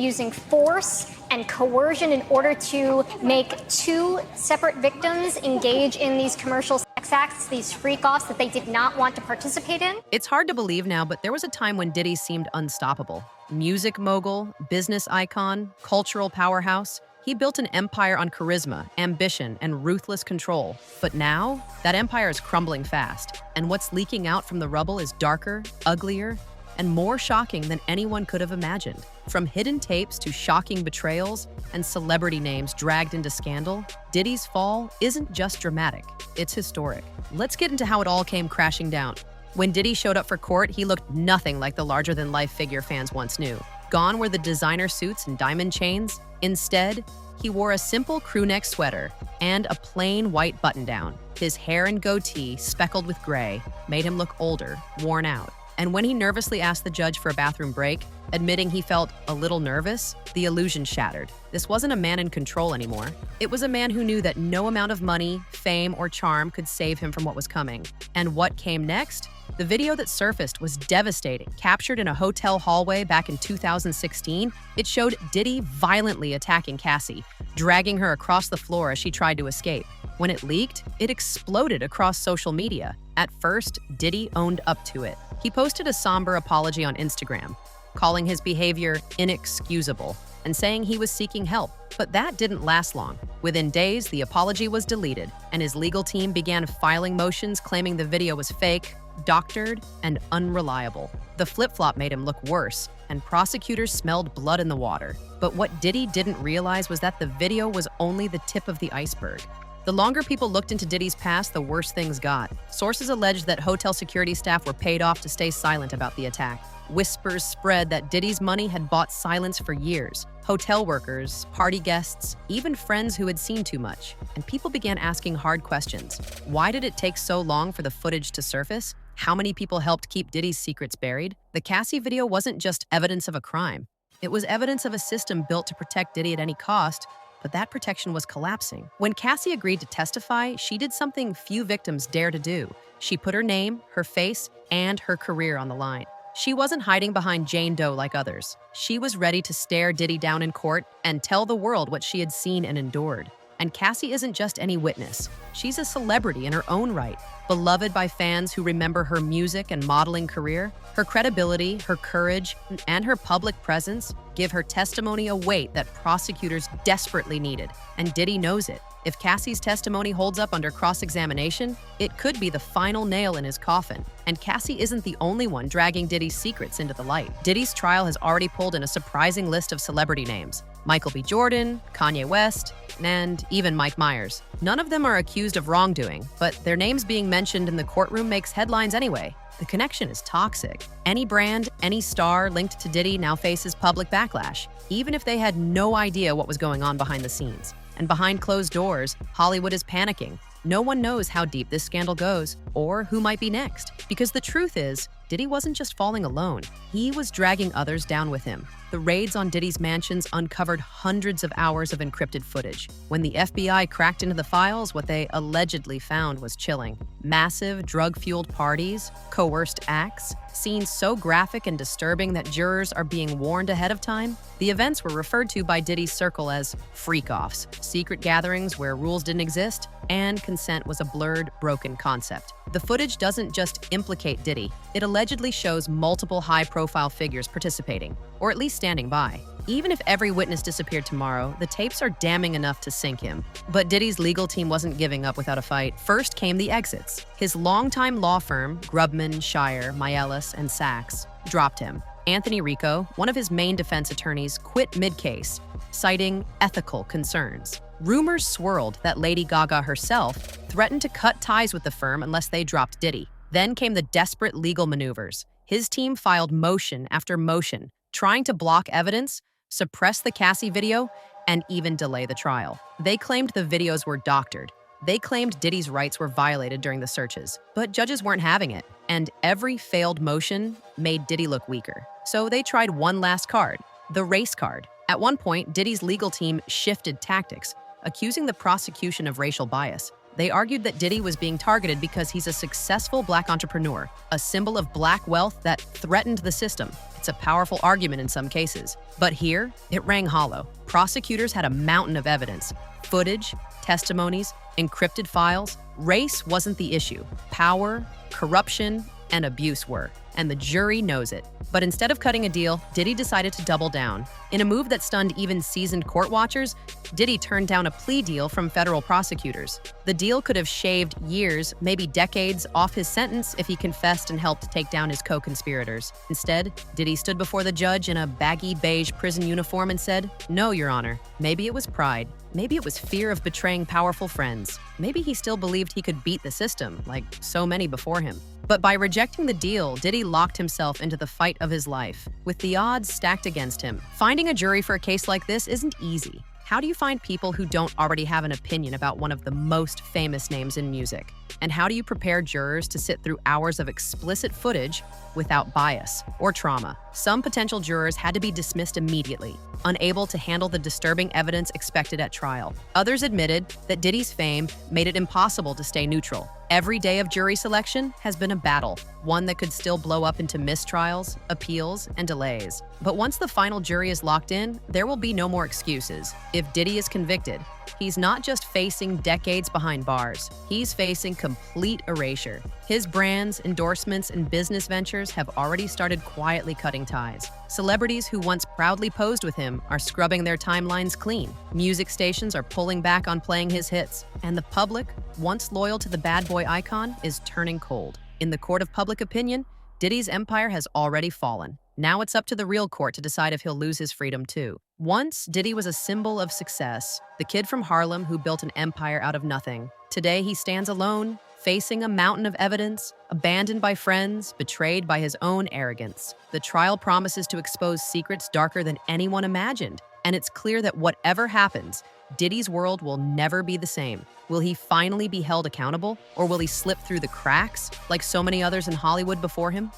using force and coercion in order to make two separate victims engage in these commercial sex acts, these freak-offs that they did not want to participate in. It's hard to believe now, but there was a time when Diddy seemed unstoppable. Music mogul, business icon, cultural powerhouse. He built an empire on charisma, ambition, and ruthless control. But now, that empire is crumbling fast, and what's leaking out from the rubble is darker, uglier, and more shocking than anyone could have imagined. From hidden tapes to shocking betrayals and celebrity names dragged into scandal, Diddy's fall isn't just dramatic, it's historic. Let's get into how it all came crashing down. When Diddy showed up for court, he looked nothing like the larger-than-life figure fans once knew. Gone were the designer suits and diamond chains. Instead, he wore a simple crewneck sweater and a plain white button-down. His hair and goatee, speckled with gray, made him look older, worn out. And when he nervously asked the judge for a bathroom break, admitting he felt a little nervous, the illusion shattered. This wasn't a man in control anymore. It was a man who knew that no amount of money, fame, or charm could save him from what was coming. And what came next? The video that surfaced was devastating. Captured in a hotel hallway back in 2016, it showed Diddy violently attacking Cassie, dragging her across the floor as she tried to escape. When it leaked, it exploded across social media. At first, Diddy owned up to it. He posted a somber apology on Instagram, calling his behavior inexcusable and saying he was seeking help. But that didn't last long. Within days, the apology was deleted, and his legal team began filing motions claiming the video was fake, doctored, and unreliable. The flip-flop made him look worse, and prosecutors smelled blood in the water. But what Diddy didn't realize was that the video was only the tip of the iceberg. The longer people looked into Diddy's past, the worse things got. Sources alleged that hotel security staff were paid off to stay silent about the attack. Whispers spread that Diddy's money had bought silence for years. Hotel workers, party guests, even friends who had seen too much. And people began asking hard questions. Why did it take so long for the footage to surface? How many people helped keep Diddy's secrets buried? The Cassie video wasn't just evidence of a crime. It was evidence of a system built to protect Diddy at any cost, but that protection was collapsing. When Cassie agreed to testify, she did something few victims dare to do. She put her name, her face, and her career on the line. She wasn't hiding behind Jane Doe like others. She was ready to stare Diddy down in court and tell the world what she had seen and endured. And Cassie isn't just any witness. She's a celebrity in her own right, beloved by fans who remember her music and modeling career. Her credibility, her courage, and her public presence give her testimony a weight that prosecutors desperately needed. And Diddy knows it. If Cassie's testimony holds up under cross-examination, it could be the final nail in his coffin. And Cassie isn't the only one dragging Diddy's secrets into the light. Diddy's trial has already pulled in a surprising list of celebrity names. Michael B. Jordan, Kanye West, and even Mike Myers. None of them are accused of wrongdoing, but their names being mentioned in the courtroom makes headlines anyway. The connection is toxic. Any brand, any star linked to Diddy now faces public backlash, even if they had no idea what was going on behind the scenes. And behind closed doors, Hollywood is panicking. No one knows how deep this scandal goes or who might be next. Because the truth is, Diddy wasn't just falling alone. He was dragging others down with him. The raids on Diddy's mansions uncovered hundreds of hours of encrypted footage. When the FBI cracked into the files, what they allegedly found was chilling. Massive, drug-fueled parties, coerced acts, scenes so graphic and disturbing that jurors are being warned ahead of time. The events were referred to by Diddy's circle as freak-offs, secret gatherings where rules didn't exist, and consent was a blurred, broken concept. The footage doesn't just implicate Diddy. It allegedly shows multiple high-profile figures participating, or at least standing by. Even if every witness disappeared tomorrow, the tapes are damning enough to sink him. But Diddy's legal team wasn't giving up without a fight. First came the exits. His longtime law firm, Grubman, Shire, Mialis, and Sachs, dropped him. Anthony Rico, one of his main defense attorneys, quit mid-case, citing ethical concerns. Rumors swirled that Lady Gaga herself threatened to cut ties with the firm unless they dropped Diddy. Then came the desperate legal maneuvers. His team filed motion after motion, trying to block evidence, suppress the Cassie video, and even delay the trial. They claimed the videos were doctored. They claimed Diddy's rights were violated during the searches. But judges weren't having it, and every failed motion made Diddy look weaker. So they tried one last card, the race card. At one point, Diddy's legal team shifted tactics, accusing the prosecution of racial bias. They argued that Diddy was being targeted because he's a successful Black entrepreneur, a symbol of Black wealth that threatened the system. It's a powerful argument in some cases. But here, it rang hollow. Prosecutors had a mountain of evidence: footage, testimonies, encrypted files. Race wasn't the issue. Power, corruption, and abuse were. And the jury knows it. But instead of cutting a deal, Diddy decided to double down. In a move that stunned even seasoned court watchers, Diddy turned down a plea deal from federal prosecutors. The deal could have shaved years, maybe decades, off his sentence if he confessed and helped take down his co-conspirators. Instead, Diddy stood before the judge in a baggy beige prison uniform and said, "No, Your Honor. Maybe it was pride. Maybe it was fear of betraying powerful friends. Maybe he still believed he could beat the system, like so many before him." But by rejecting the deal, Diddy locked himself into the fight of his life, with the odds stacked against him. Finding a jury for a case like this isn't easy. How do you find people who don't already have an opinion about one of the most famous names in music? And how do you prepare jurors to sit through hours of explicit footage without bias or trauma? Some potential jurors had to be dismissed immediately, unable to handle the disturbing evidence expected at trial. Others admitted that Diddy's fame made it impossible to stay neutral. Every day of jury selection has been a battle, one that could still blow up into mistrials, appeals, and delays. But once the final jury is locked in, there will be no more excuses. If Diddy is convicted, he's not just facing decades behind bars, he's facing complete erasure. His brands, endorsements, and business ventures have already started quietly cutting ties. Celebrities who once proudly posed with him are scrubbing their timelines clean. Music stations are pulling back on playing his hits, and the public, once loyal to the bad boy icon, is turning cold. In the court of public opinion, Diddy's empire has already fallen. Now it's up to the real court to decide if he'll lose his freedom too. Once, Diddy was a symbol of success, the kid from Harlem who built an empire out of nothing. Today, he stands alone, facing a mountain of evidence, abandoned by friends, betrayed by his own arrogance. The trial promises to expose secrets darker than anyone imagined. And it's clear that whatever happens, Diddy's world will never be the same. Will he finally be held accountable, or will he slip through the cracks like so many others in Hollywood before him?